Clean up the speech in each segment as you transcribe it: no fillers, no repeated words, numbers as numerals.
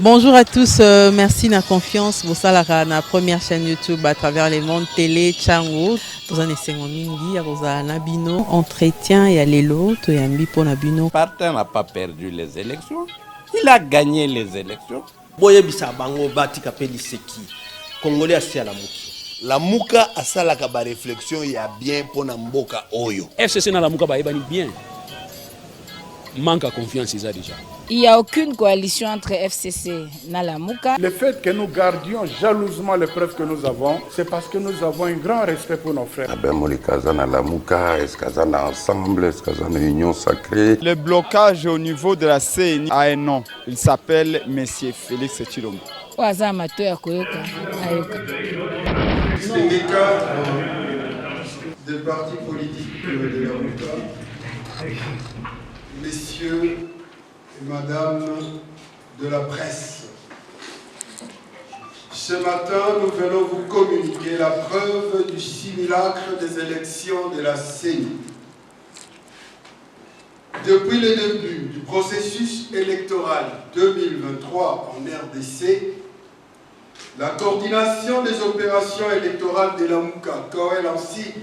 Bonjour à tous, merci de la confiance. Vous savez, la première chaîne YouTube à travers les mondes télé, Chango. Vous en êtes mingi, vous avez Nabino, entretien et Alelo, tu es ambi pour Nabino. Partin n'a pas perdu les élections, il a gagné les élections. Boye bisa bango bati kapeli seki. Congolais asi à la muki. La muka asalaka ba réflexion ya bien pour na mboka oyo. FCC na la muka ba ebani bien. Manque à confiance ils a déjà. Il n'y a aucune coalition entre FCC et Nalamuka. Le fait que nous gardions jalousement les preuves que nous avons, c'est parce que nous avons un grand respect pour nos frères. Union sacrée. Le blocage au niveau de la CENI a un nom. Il s'appelle Monsieur Félix Tshilombo. Syndicat des partis politiques de la Muka, messieurs et madame de la presse, ce matin, nous venons vous communiquer la preuve du simulacre des élections de la CENI. Depuis le début du processus électoral 2023 en RDC, la coordination des opérations électorales de la Muka, Coel en cible,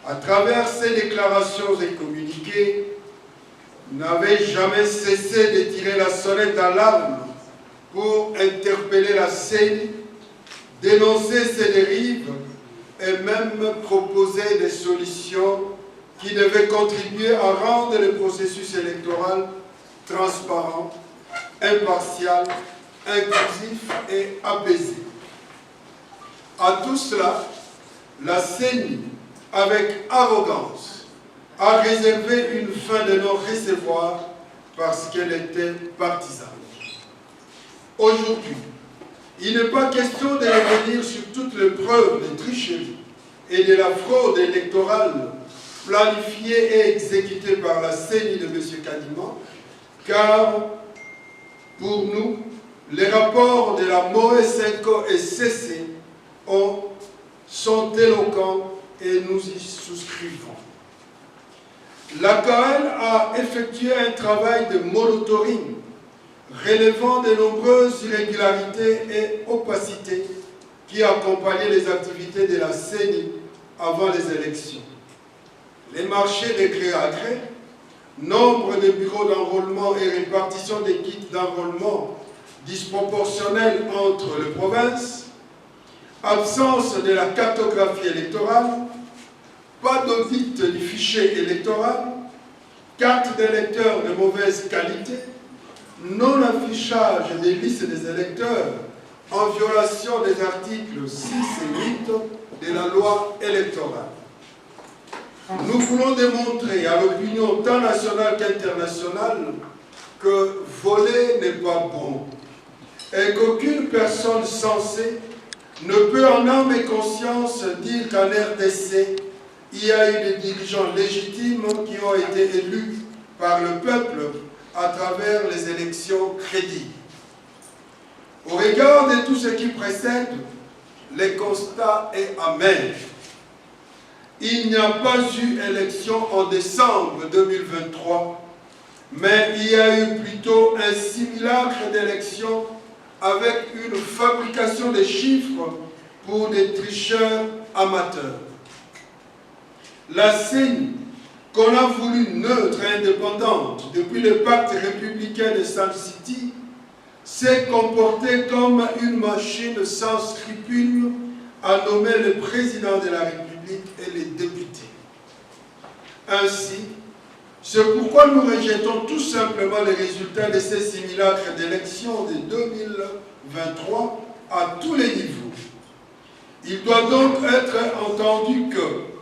à travers ses déclarations et communiqués, n'avait jamais cessé de tirer la sonnette d'alarme pour interpeller la CENI, dénoncer ses dérives et même proposer des solutions qui devaient contribuer à rendre le processus électoral transparent, impartial, inclusif et apaisé. À tout cela, la CENI, avec arrogance, a réservé une fin de non-recevoir parce qu'elle était partisane. Aujourd'hui, il n'est pas question de revenir sur toutes les preuves de tricherie et de la fraude électorale planifiée et exécutée par la CENI de M. Kadima, car pour nous, les rapports de la MOE5 et CC sont éloquents et nous y souscrivons. La COEL a effectué un travail de monitoring relevant de nombreuses irrégularités et opacités qui accompagnaient les activités de la CENI avant les élections. Les marchés de gré à gré, nombre de bureaux d'enrôlement et répartition des kits d'enrôlement disproportionnels entre les provinces, absence de la cartographie électorale, pas d'audit du fichier électoral, carte d'électeurs de mauvaise qualité, non-affichage des listes des électeurs en violation des articles 6 et 8 de la loi électorale. Nous voulons démontrer à l'opinion tant nationale qu'internationale que voler n'est pas bon et qu'aucune personne censée ne peut en âme et conscience dire qu'en RDC, il y a eu des dirigeants légitimes qui ont été élus par le peuple à travers les élections crédibles. Au regard de tout ce qui précède, le constat est amer. Il n'y a pas eu élection en décembre 2023, mais il y a eu plutôt un simulacre d'élection avec une fabrication de chiffres pour des tricheurs amateurs. La CENI, qu'on a voulu neutre et indépendante depuis le pacte républicain de Sun City, s'est comportée comme une machine sans scrupules à nommer le président de la République et les députés. Ainsi, c'est pourquoi nous rejetons tout simplement les résultats de ces simulacres d'élections de 2023 à tous les niveaux. Il doit donc être entendu que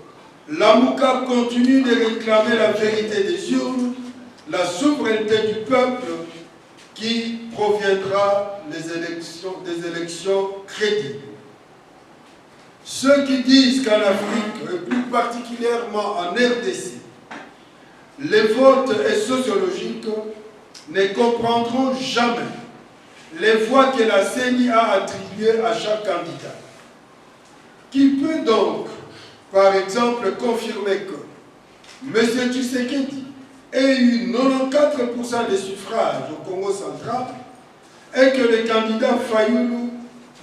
la Muka continue de réclamer la vérité des urnes, la souveraineté du peuple qui proviendra des élections crédibles. Ceux qui disent qu'en Afrique, et plus particulièrement en RDC, les votes est sociologique ne comprendront jamais les voix que la CENI a attribuées à chaque candidat. Qui peut donc, par exemple, confirmer que M. Tshisekedi ait eu 94% des suffrages au Congo central, est que le candidat Fayoulou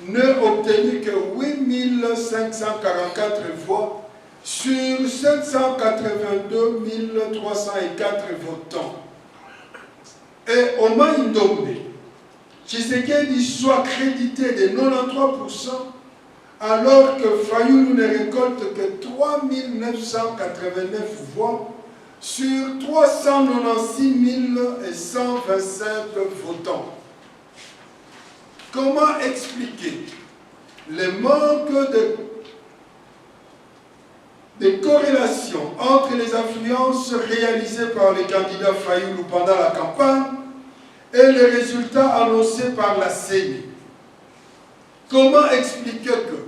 n'a obtenu que 8544 voix sur 782 304 votants. Et Oma Ndombe, Tshisekedi soit crédité de 93%, alors que Fayoulou ne récolte que 3 989 voix sur 396 125 votants. Comment expliquer le manque de corrélation entre les influences réalisées par le candidat Fayoulou pendant la campagne et les résultats annoncés par la CENI? Comment expliquer que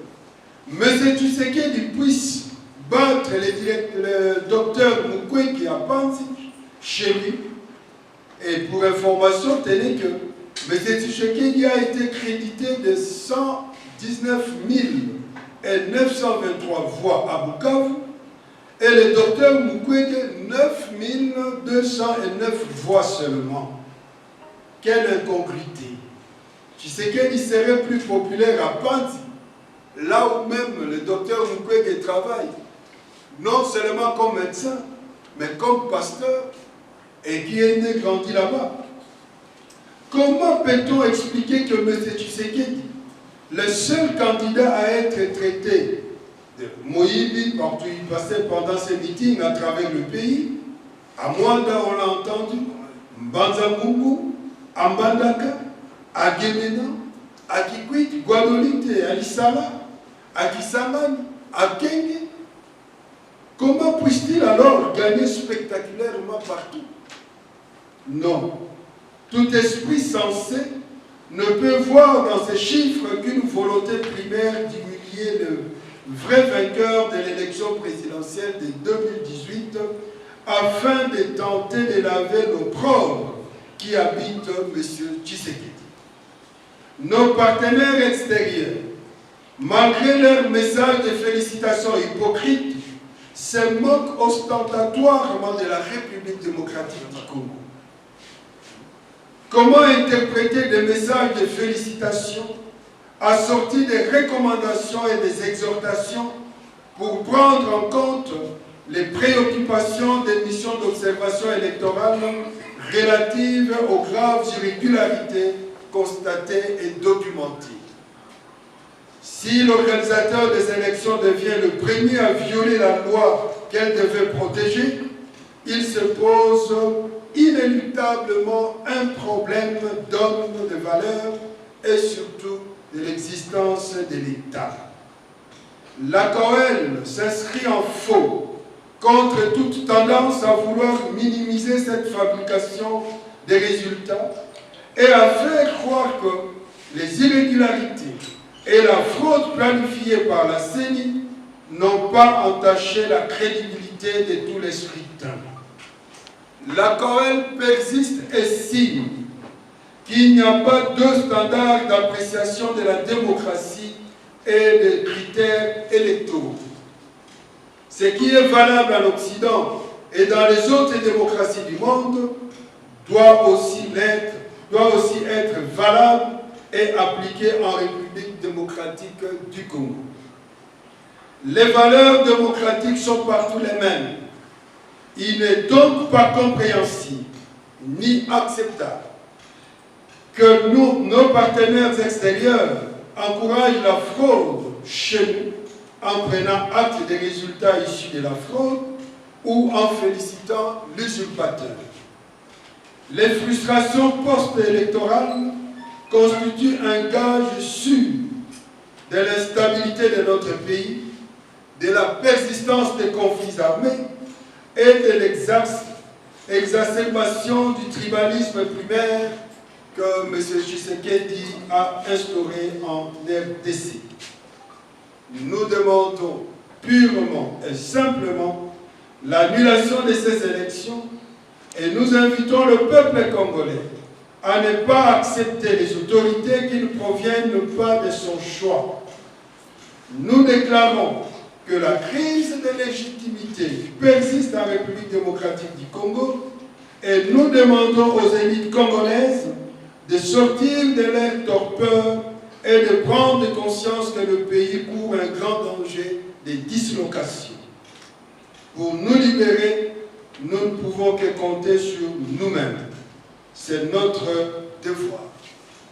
M. Tshisekedi puisse battre le docteur Mukwege à Panzi chez lui? Et pour information, tenez que M. Tshisekedi a été crédité de 119 923 voix à Bukavu et le docteur Mukwege 9 209 voix seulement. Quelle incongruité! Tshisekedi serait plus populaire à Panzi, là où même le docteur Mukwege travaille, non seulement comme médecin, mais comme pasteur, et qui est né grandi là-bas. Comment peut-on expliquer que M. Tshisekedi, le seul candidat à être traité de Moïbi, partout il passait pendant ses meetings à travers le pays, à Mwanda on l'a entendu, Mbanza-Mungu, à Mbandaka, à Guémena, à Kikwit, Guadolite, à Lissala, à Kisangani, à Kenge? Comment puisse-t-il alors gagner spectaculairement partout? Non. Tout esprit sensé ne peut voir dans ces chiffres qu'une volonté primaire d'humilier le vrai vainqueur de l'élection présidentielle de 2018 afin de tenter de laver l'opprobre qui habite M. Tshisekedi. Nos partenaires extérieurs, malgré leurs messages de félicitations hypocrites, se moquent ostentatoirement de la République démocratique du Congo. Comment interpréter des messages de félicitations assortis des recommandations et des exhortations pour prendre en compte les préoccupations des missions d'observation électorale relatives aux graves irrégularités constatées et documentées? Si l'organisateur des élections devient le premier à violer la loi qu'elle devait protéger, il se pose inéluctablement un problème d'ordre de valeur et surtout de l'existence de l'État. La COEL s'inscrit en faux contre toute tendance à vouloir minimiser cette fabrication des résultats et à faire croire que les irrégularités et la fraude planifiée par la CENI n'ont pas entaché la crédibilité de tous les scrutins. La COEL persiste et signe qu'il n'y a pas deux standards d'appréciation de la démocratie et des critères électoraux. Ce qui est valable en Occident et dans les autres démocraties du monde doit aussi être valable et appliqué en République démocratique du Congo. Les valeurs démocratiques sont partout les mêmes. Il n'est donc pas compréhensible ni acceptable que nos partenaires extérieurs encouragent la fraude chez nous en prenant acte des résultats issus de la fraude ou en félicitant l'usurpateur. Les frustrations post-électorales constituent un gage sûr de l'instabilité de notre pays, de la persistance des conflits armés et de l'exacerbation du tribalisme primaire que M. Tshisekedi a instauré en RDC. Nous demandons purement et simplement l'annulation de ces élections et nous invitons le peuple congolais à ne pas accepter les autorités qui ne proviennent pas de son choix. Nous déclarons que la crise de légitimité persiste en République démocratique du Congo et nous demandons aux élites congolaises de sortir de leur torpeur et de prendre conscience que le pays court un grand danger de dislocation. Pour nous libérer, nous ne pouvons que compter sur nous-mêmes. C'est notre devoir.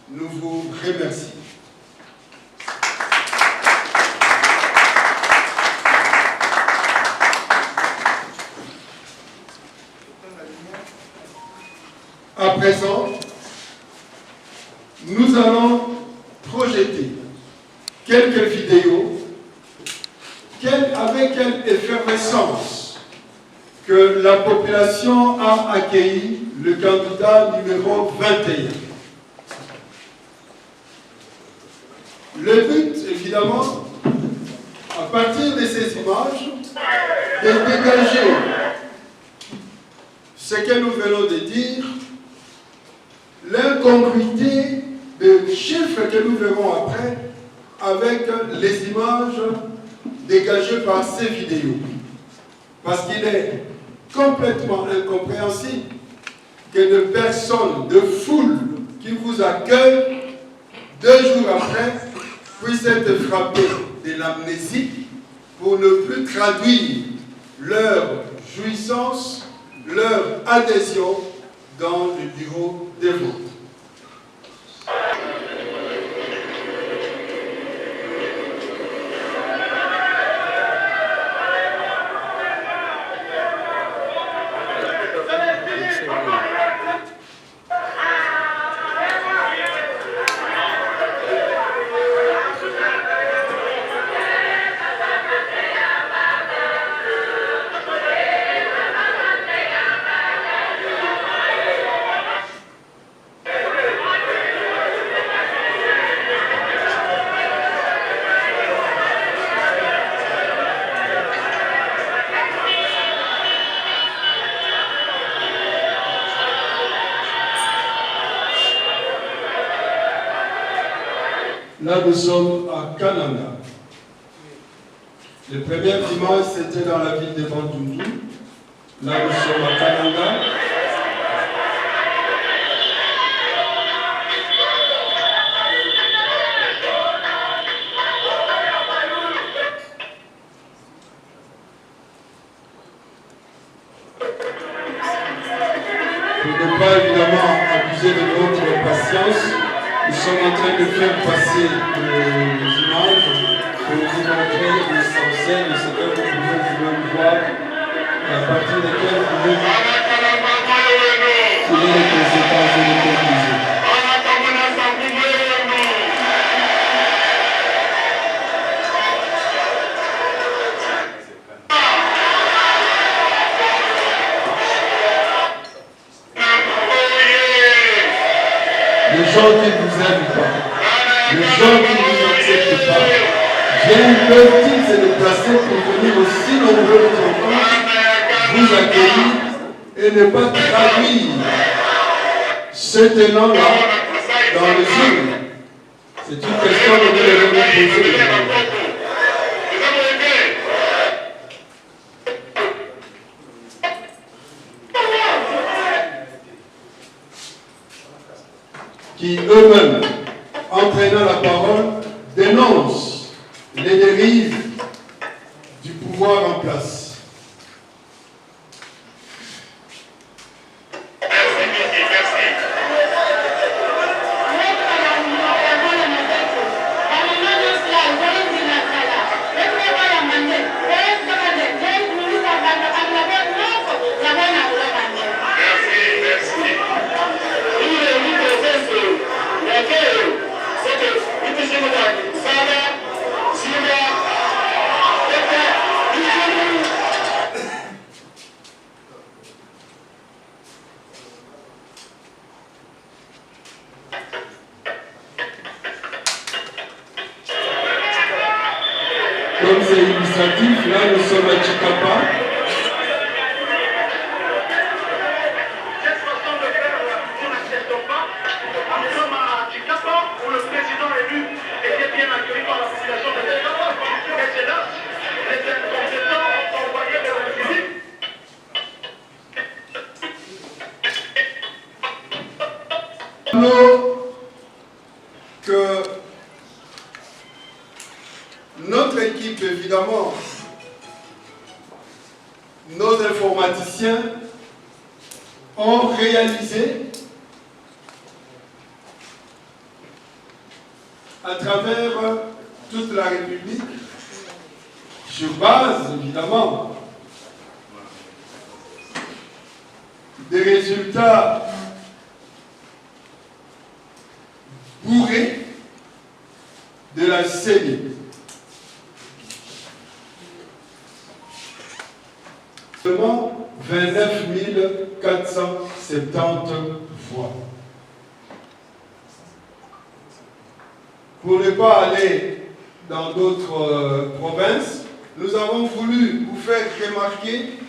Nous vous remercions. À présent, nous allons projeter quelques vidéos avec quelle effervescence que la population a accueilli le candidat numéro 21. Le but, évidemment, à partir de ces images, de dégager ce que nous venons de dire, l'incongruité des chiffres que nous verrons après avec les images dégagées par ces vidéos. Parce qu'il est complètement incompréhensible que des personnes, de foule qui vous accueillent 2 jours après puissent être frappées de l'amnésie pour ne plus traduire leur jouissance, leur adhésion dans le bureau des votes. Là, nous sommes à Kananga. Les premières images, c'était dans la ville de Bandundu. Là, nous sommes à Kananga. Pour ne pas évidemment abuser de notre patience, nous sommes en train de faire passer les images pour vous montrer l'essentiel de ce que vous pouvez vous-même voir et à partir desquels vous pouvez tirer les conséquences et les conclusions. Les gens qui ne vous aiment pas, les gens qui ne vous acceptent pas, peuvent-ils se déplacer pour venir aussi nombreux vous accueillir et ne pas traduire cet élan-là dans les urnes? C'est une question que nous devons nous poser. Qui eux-mêmes, entraînant la parole, dénoncent les dérives du pouvoir en place. Comme c'est illustratif, là nous sommes à Chikapa. Cette façon de faire, nous n'acceptons pas. Nous sommes à Chikapa où le président élu était bien accueilli par la population de Chikapa. Et c'est là, les incompétents ont envoyé vers le public. Nous Notre équipe, évidemment, nos informaticiens ont réalisé à travers toute la République, sur base, évidemment, des résultats bourrés de la CENI. Seulement 29 470 voix. Pour ne pas aller dans d'autres provinces, nous avons voulu vous faire remarquer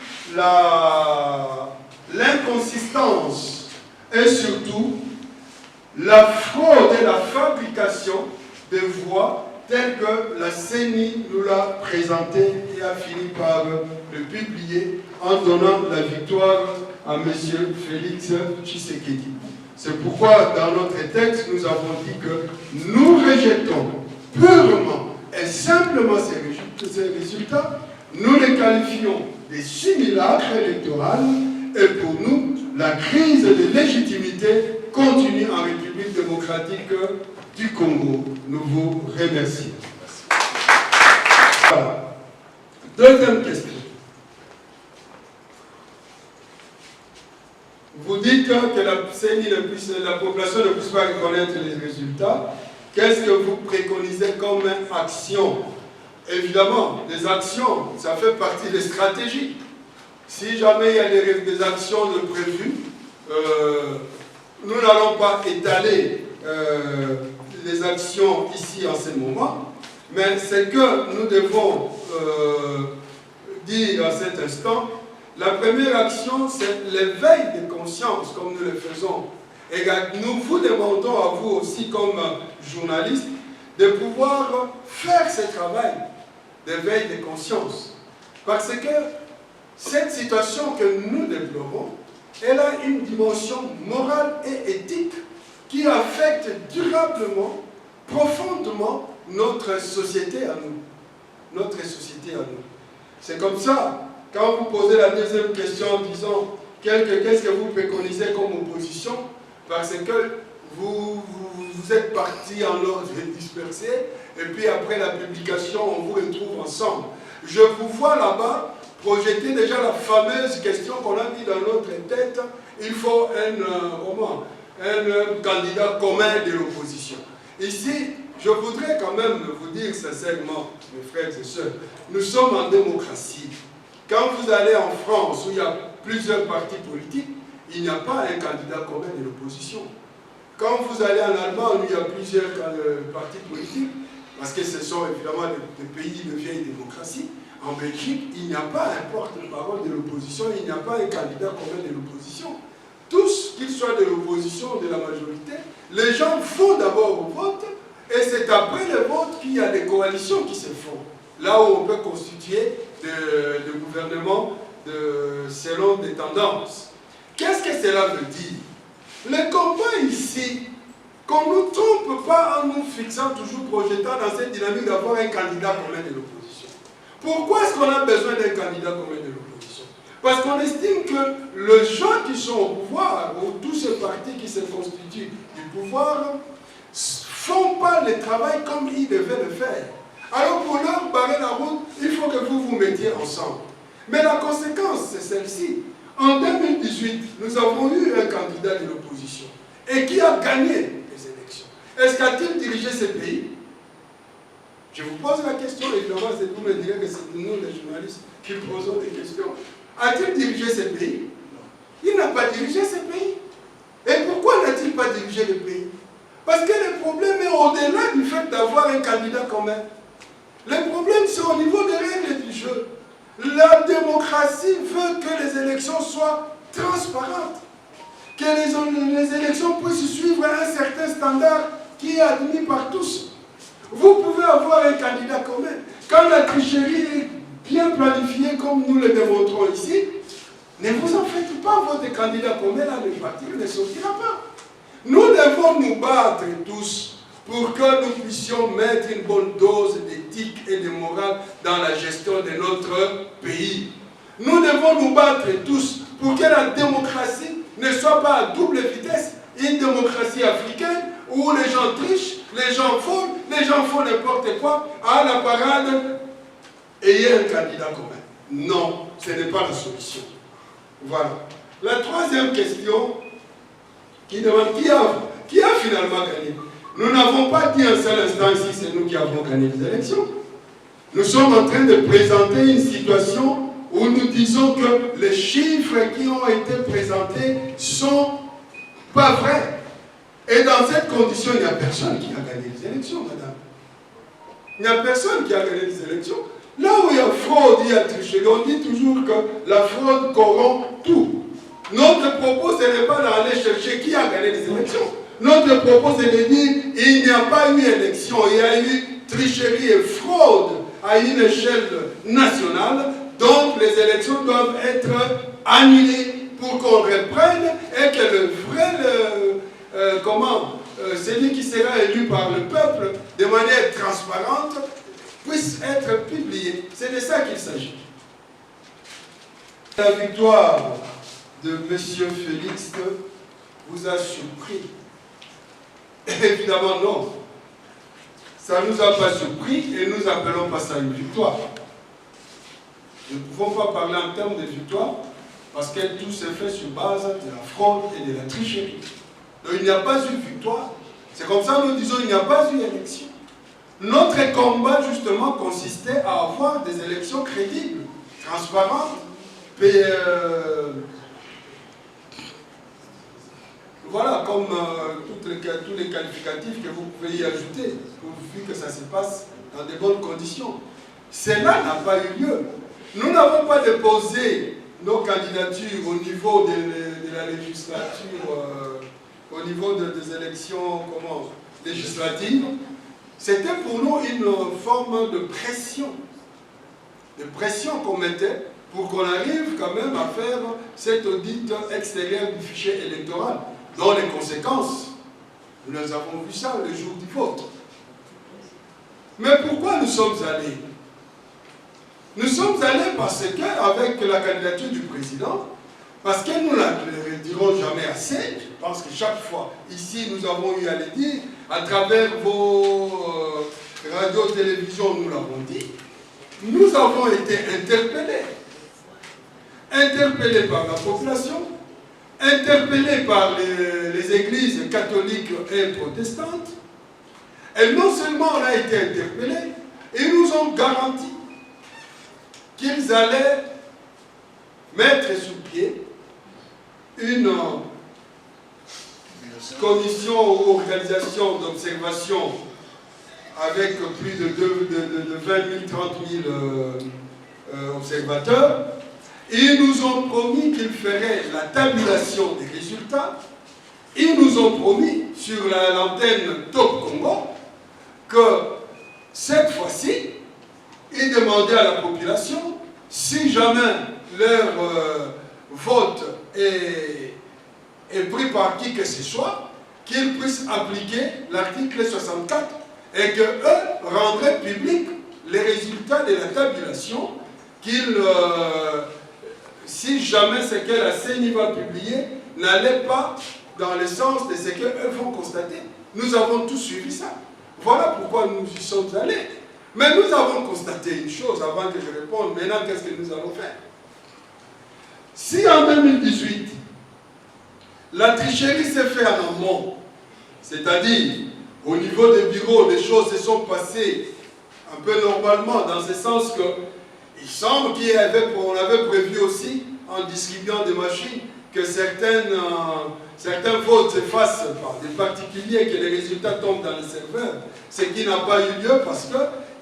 l'inconsistance et surtout la fraude et la fabrication de voix telles que la CENI nous l'a présenté et a fini par le publier en donnant la victoire à M. Félix Tshisekedi. C'est pourquoi dans notre texte, nous avons dit que nous rejetons purement et simplement ces résultats. Nous les qualifions des simulacres électoraux et pour nous, la crise de légitimité continue en République démocratique du Congo. Nous vous remercions. Voilà. Deuxième question. Vous dites que la population ne puisse pas reconnaître les résultats. Qu'est-ce que vous préconisez comme action? Évidemment, les actions, ça fait partie des stratégies. Si jamais il y a des actions de prévues, nous n'allons pas étaler les actions ici en ce moment, mais c'est que nous devons dire à cet instant, la première action, c'est l'éveil de conscience, comme nous le faisons. Et nous vous demandons à vous aussi, comme journalistes, de pouvoir faire ce travail d'éveil de conscience. Parce que cette situation que nous déplorons, elle a une dimension morale et éthique qui affecte durablement, profondément notre société à nous. Notre société à nous. C'est comme ça, quand vous posez la deuxième question en disant qu'est-ce que vous préconisez comme opposition, parce que vous êtes partis en ordre dispersé, et puis après la publication, on vous retrouve ensemble. Je vous vois là-bas projeter déjà la fameuse question qu'on a mis dans notre tête, il faut un candidat commun de l'opposition. Ici, je voudrais quand même vous dire sincèrement, mes frères et sœurs, nous sommes en démocratie. Quand vous allez en France, où il y a plusieurs partis politiques, il n'y a pas un candidat commun de l'opposition. Quand vous allez en Allemagne, où il y a plusieurs partis politiques, parce que ce sont évidemment des pays de vieille démocratie, en Belgique, il n'y a pas un porte-parole de l'opposition, il n'y a pas un candidat commun de l'opposition. Tous, qu'ils soient de l'opposition ou de la majorité, les gens vont d'abord au vote, et c'est après le vote qu'il y a des coalitions qui se font. Là où on peut constituer des gouvernements selon des tendances. Qu'est-ce que cela veut dire? Le combat ici, qu'on ne nous trompe pas en nous fixant, toujours projetant dans cette dynamique d'avoir un candidat commun de l'opposition. Pourquoi est-ce qu'on a besoin d'un candidat commun de l'opposition? Parce qu'on estime que les gens qui sont au pouvoir, ou tous ces partis qui se constituent du pouvoir, font pas le travail comme ils devaient le faire. Alors pour leur barrer la route, il faut que vous vous mettiez ensemble. Mais la conséquence, c'est celle-ci. En 2018, nous avons eu un candidat de l'opposition et qui a gagné les élections. Est-ce qu'a-t-il dirigé ce pays? Je vous pose la question, évidemment, c'est vous me direz que c'est nous, les journalistes, qui posons des questions. A-t-il dirigé ce pays? Il n'a pas dirigé ce pays. Et pourquoi n'a-t-il pas dirigé le pays? Parce que le problème est au-delà du fait d'avoir un candidat commun. Le problème, c'est au niveau des règles du jeu. La démocratie veut que les élections soient transparentes, que les élections puissent suivre un certain standard qui est admis par tous. Vous pouvez avoir un candidat commun. Quand la tricherie est bien planifiée, comme nous le démontrons ici, ne vous en faites pas, votre candidat commun, là, le parti ne sortira pas. Nous devons nous battre tous pour que nous puissions mettre une bonne dose d'éthique et de morale dans la gestion de notre pays. Nous devons nous battre tous pour que la démocratie ne soit pas à double vitesse, une démocratie africaine où les gens trichent, les gens font n'importe quoi, à la parade, ayez un candidat commun. Non, ce n'est pas la solution. Voilà. La troisième question qui demande qui a finalement gagné. Nous n'avons pas dit un seul instant ici, c'est nous qui avons gagné les élections. Nous sommes en train de présenter une situation où nous disons que les chiffres qui ont été présentés ne sont pas vrais. Et dans cette condition, il n'y a personne qui a gagné les élections, madame. Il n'y a personne qui a gagné les élections. Là où il y a fraude, il y a tricherie. On dit toujours que la fraude corrompt tout. Notre propos, ce n'est pas d'aller chercher qui a gagné les élections. Notre propos, c'est de dire qu'il n'y a pas eu élection, il y a eu tricherie et fraude à une échelle nationale. Donc les élections doivent être annulées pour qu'on reprenne et que le vrai, celui qui sera élu par le peuple de manière transparente puisse être publié. C'est de ça qu'il s'agit. La victoire de M. Félix vous a surpris? Évidemment non. Ça ne nous a pas surpris et nous n'appelons pas ça une victoire. Nous ne pouvons pas parler en termes de victoire parce que tout s'est fait sur base de la fraude et de la tricherie. Donc il n'y a pas eu victoire. C'est comme ça que nous disons qu'il n'y a pas eu élection. Notre combat justement consistait à avoir des élections crédibles, transparentes, voilà, comme tous les qualificatifs que vous pouvez y ajouter, vu que ça se passe dans de bonnes conditions. Cela n'a pas eu lieu. Nous n'avons pas déposé nos candidatures au niveau de la législature, au niveau des élections législatives. C'était pour nous une forme de pression qu'on mettait pour qu'on arrive quand même à faire cet audit extérieur du fichier électoral, dont les conséquences, nous les avons vu ça le jour du vote. Mais pourquoi nous sommes allés? Nous sommes allés parce qu'avec la candidature du président, parce que nous ne le dirons jamais assez, je pense que chaque fois, ici, nous avons eu à le dire, à travers vos radios, télévisions, nous l'avons dit, nous avons été interpellés. Interpellés par la population, interpellés par les églises catholiques et protestantes. Et non seulement on a été interpellés, ils nous ont garanti qu'ils allaient mettre sur pied une commission ou organisation d'observation avec plus de 20 000, 30 000 observateurs. Ils nous ont promis qu'ils feraient la tabulation des résultats. Ils nous ont promis sur l'antenne Top Congo que cette fois-ci, ils demandaient à la population, si jamais leur vote est pris par qui que ce soit, qu'ils puissent appliquer l'article 64 et qu'eux rendraient public les résultats de la tabulation, qu'ils, si jamais ce que la CENI va publier n'allait pas dans le sens de ce qu'eux vont constater. Nous avons tous suivi ça. Voilà pourquoi nous y sommes allés. Mais nous avons constaté une chose avant que je réponde. Maintenant, qu'est-ce que nous allons faire? Si en 2018, la tricherie s'est faite en amont, c'est-à-dire au niveau des bureaux, les choses se sont passées un peu normalement, dans ce sens que il semble qu'on avait prévu aussi, en distribuant des machines, que certains votes se fassent par des particuliers, que les résultats tombent dans le serveur, ce qui n'a pas eu lieu parce que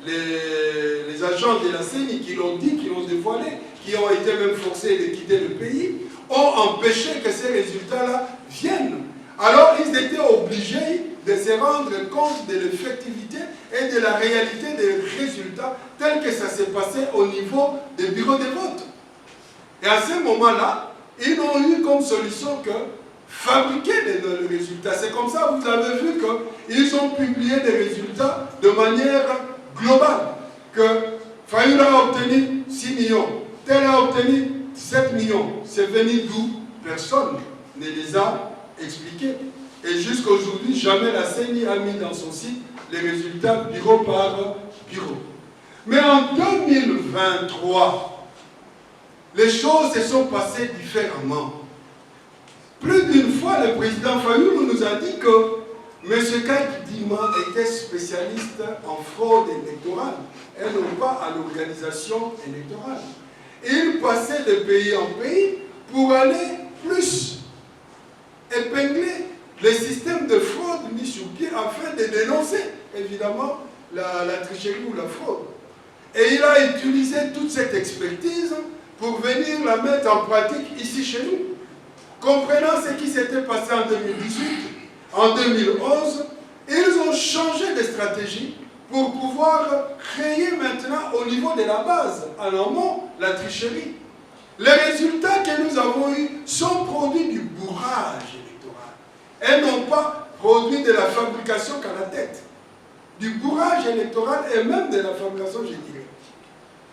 les agents de la CENI qui l'ont dit, qui l'ont dévoilé, qui ont été même forcés de quitter le pays, ont empêché que ces résultats-là viennent. Alors ils étaient obligés de se rendre compte de l'effectivité et de la réalité des résultats tels que ça s'est passé au niveau des bureaux de vote. Et à ce moment-là, ils n'ont eu comme solution que fabriquer les résultats. C'est comme ça, vous avez vu ils ont publié des résultats de manière globale. Que Fayoul a obtenu 6 millions, tel a obtenu 7 millions. C'est venu d'où? Personne ne les a expliqués. Et jusqu'à aujourd'hui, jamais la CENI a mis dans son site les résultats bureau par bureau. Mais en 2023, les choses se sont passées différemment. Plus d'une fois, le président Fayoul nous a dit que M. Kakidima était spécialiste en fraude électorale et non pas à l'organisation électorale. Il passait de pays en pays pour aller plus épingler les systèmes de fraude mis sur pied afin de dénoncer évidemment la tricherie ou la fraude. Et il a utilisé toute cette expertise pour venir la mettre en pratique ici chez nous. Comprenant ce qui s'était passé en 2018, en 2011, ils ont changé de stratégie pour pouvoir créer maintenant au niveau de la base, en amont, la tricherie. Les résultats que nous avons eus sont produits du bourrage électoral et non pas produits de la fabrication qu'à la tête. Du bourrage électoral et même de la fabrication, je dirais.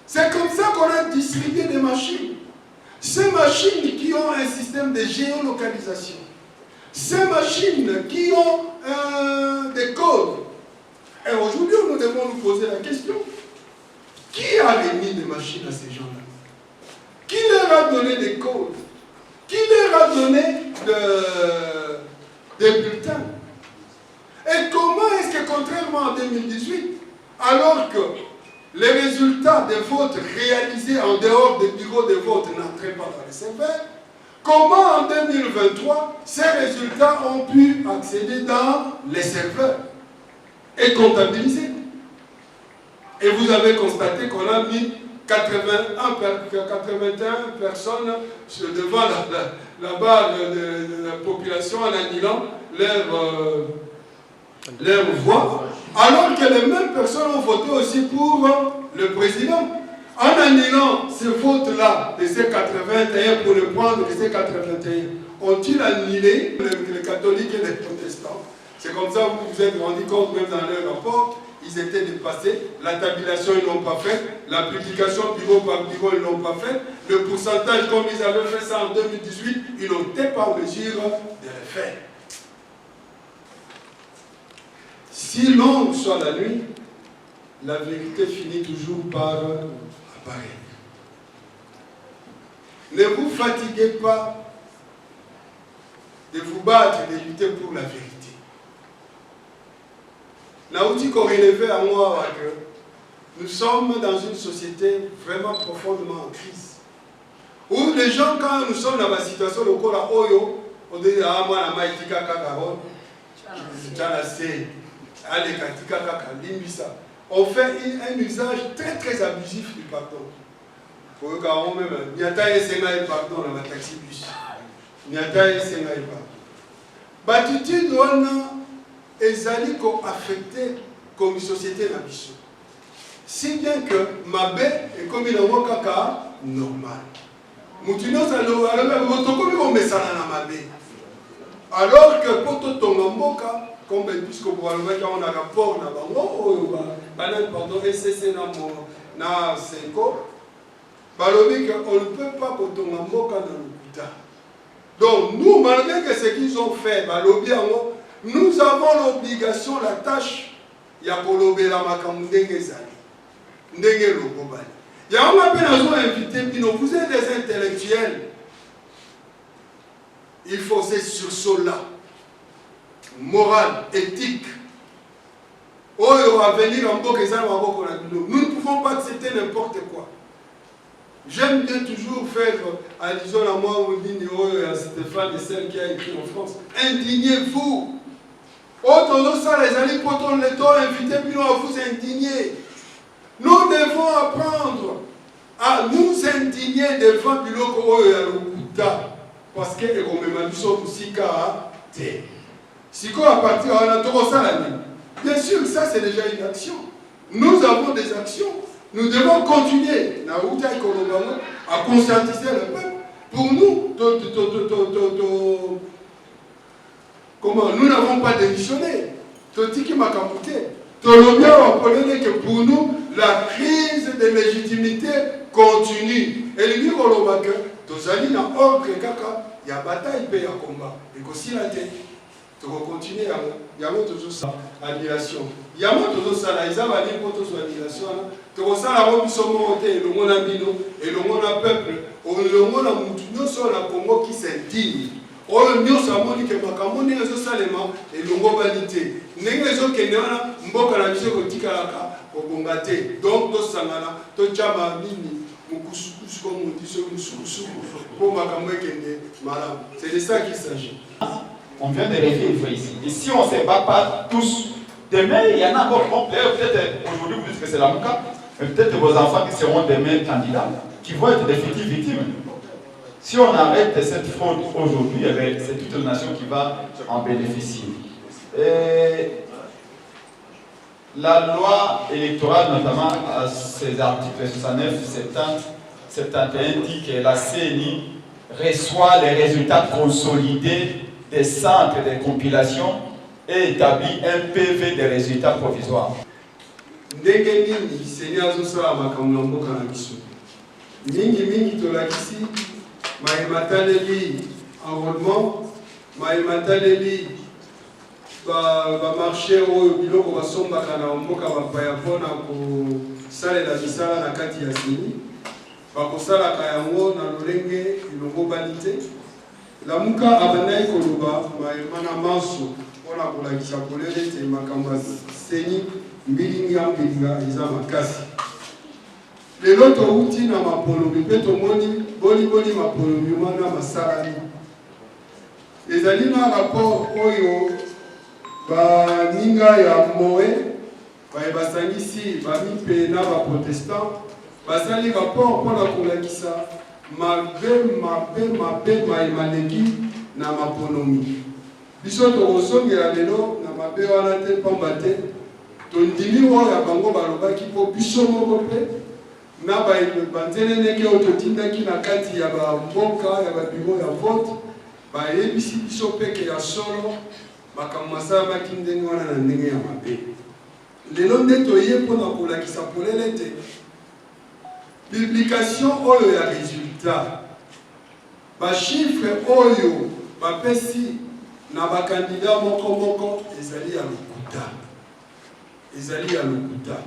C'est comme ça qu'on a distribué des machines. Ces machines qui ont un système de géolocalisation. Ces machines qui ont des codes. Et aujourd'hui, nous devons nous poser la question. Qui a remis des machines à ces gens-là? Qui leur a donné des codes? Qui leur a donné des bulletins? Et comment est-ce que, contrairement en 2018, alors que les résultats des votes réalisés en dehors des bureaux de vote n'entraient pas dans les serveurs, comment en 2023, ces résultats ont pu accéder dans les serveurs et comptabiliser? Et vous avez constaté qu'on a mis 81 personnes devant la barre de la population en annulant leur voix, alors que les mêmes personnes ont voté aussi pour le président. En annulant ce vote-là de ces 81 pour le prendre de ces 81, ont-ils annulé les catholiques et les protestants? C'est comme ça que vous vous êtes rendu compte, même dans leur rapport, ils étaient dépassés, la tabulation ils ne l'ont pas faite, la publication bureau par bureau ils ne l'ont pas faite, le pourcentage comme ils avaient fait ça en 2018, ils n'étaient pas en mesure de le faire. Si longue soit la nuit, la vérité finit toujours par apparaître. Ne vous fatiguez pas de vous battre et de lutter pour la vérité. Nauti qu'on relevait à moi que nous sommes dans une société vraiment profondément en crise. Où les gens, quand nous sommes dans la situation de Kola Oyo, on dit ah moi la maïtika kakaro, on fait un usage très très abusif du pardon. Pour le cas même, il y a taille et pardon dans la taxi bus. Il y a taille et pardon. Batitude on ezali ko affecté comme société na biso. Si bien que mabe est comme une kaka normal. Mutino salo alors motokomi ko mesana na mabe. Alors que poto tonga mboka comme puisque pour aller on a rapport na bango banane pardon SCC na Senko balobi que on ne peut pas tonga mboka na lokuta. Donc nous malgré que ce qu'ils ont fait balobi ango nous avons l'obligation, la tâche, il y a pour l'obéla makamundenge zali, ndenge lokobali. Il y a un appel à nous inviter, vous êtes des intellectuels. Il faut ces sursauts-là, moral, éthique. Oh, on va venir en Bokezan ou en Bokolabino. Nous ne pouvons pas accepter n'importe quoi. J'aime bien toujours faire allusion à moi, à Stéphane et celle qui a écrit en France. Indignez-vous. Autant ça, les alliés, pour le temps, invitez-nous à vous indigner. Nous devons apprendre à nous indigner devant Biloko et Alukuta. Parce que les Romains sont aussi caractères. Si quoi à partir de la bien sûr, ça c'est déjà une action. Nous avons des actions. Nous devons continuer à conscientiser le peuple. Pour nous, comment nous n'avons pas démissionné. totiki makamute. Tolobia wapolele que pour nous, la crise de légitimité continue. Et lui, on que tozali na ordre kaka, il y a bataille pe ya combat. Et aussi la tête. Tu vas continuer à y avoir toujours ça, annulation. Il y a toujours ça, là, ils ont dit pour toujours annulation. Tu vas ça, la robe, ils sont montés, le monde a bino, et le monde a peuple, le monde a moutounio sur la Congo qui s'indigne. Oh, le mieux, ça m'a dit que ma camone est au salement, et le monde va l'ité. N'est-ce pas que nous avons mboka la mission au Tikalaka, au Bongate. Donc, tout ça, tout Jama Mini, Moukoussou, comme on dit, pour ma camone qui est malade. C'est de ça qu'il s'agit. On vient de revivre ici. Et si on ne se bat pas tous, demain, il y en a encore qui vont plaire. Peut-être aujourd'hui, vous dites que c'est la Mouka, mais peut-être vos enfants qui seront demain candidats, qui vont être des futures victimes. Si on arrête cette fraude aujourd'hui, c'est toute la nation qui va en bénéficier. Et la loi électorale, notamment à ses articles 69, 70, 71, dit que la CENI reçoit les résultats consolidés des centres de compilation et établit un PV des résultats provisoires. Ndenge nini Seigneur azosala makambo na mboka na biso mingi tolakisi maemataleli enrôlement maemataleli bamarché oyo biloko basombaka na mboka bapaya mpona kosalela misala na kati ya sini bakosalaka yango na lolenge elongo bani te Lamuka abandai koloba maemana manso mpona kolakisa polele te makambo ya seni mbilinga eza makasi. Lelo touti na mapolomi mpe tomoni boliboli mapolomi wana masalani. Ezali na rapport oyo baninga ya moe basangisi bamipe na baprotestant basali rapport mpona kolakisa mabe maimaleki na maponomi. Biso tokosongela lelo na mabe wana te pamba te tondimi oyo ya bango balobaki mpo biso moko mpe na banzeneneke oyo totindaki na kati ya bamboka ya babiro ya vote bayebisi biso peke ya solo makambo masalamaki ndenge wana na ndenge ya mabe. Lelo nde toye mpona kolakisa polele te publication oyo ya résultat chiffre oyo bapesi na bakandida moko ezali ya lokuta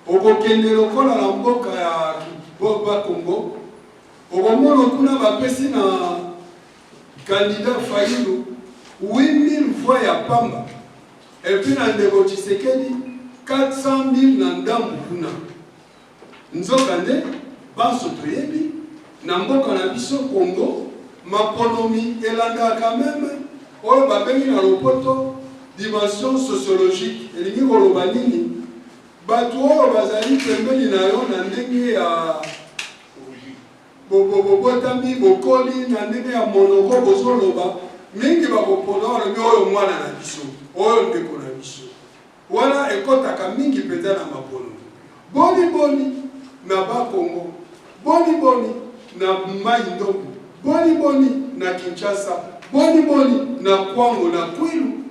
okokende lokola na mboka ya Congo okomona kuna bapesi na candidat Fayulu 8000 voix ya pamba et puis na ndeko Tshisekedi 400 000 na ndambu kuna. Nzoka nde banso toyebi na mboka na biso Congo maponomi elandaka meme oyo babengi na lopoto dimension sociologique elingi koloba nini bato oyo bazali pembeni na yo na ndenge ya bobotami bokoli na ndenge ya monoko bozoloba mingi bakopona olobi oyo mwana na biso oyo ndeko na biso wana ekotaka mingi mpenza na maponomi boni na Bakongo, boni na Mai Ndombo, boni na Kinshasa, boni na Kwango na Kwilu,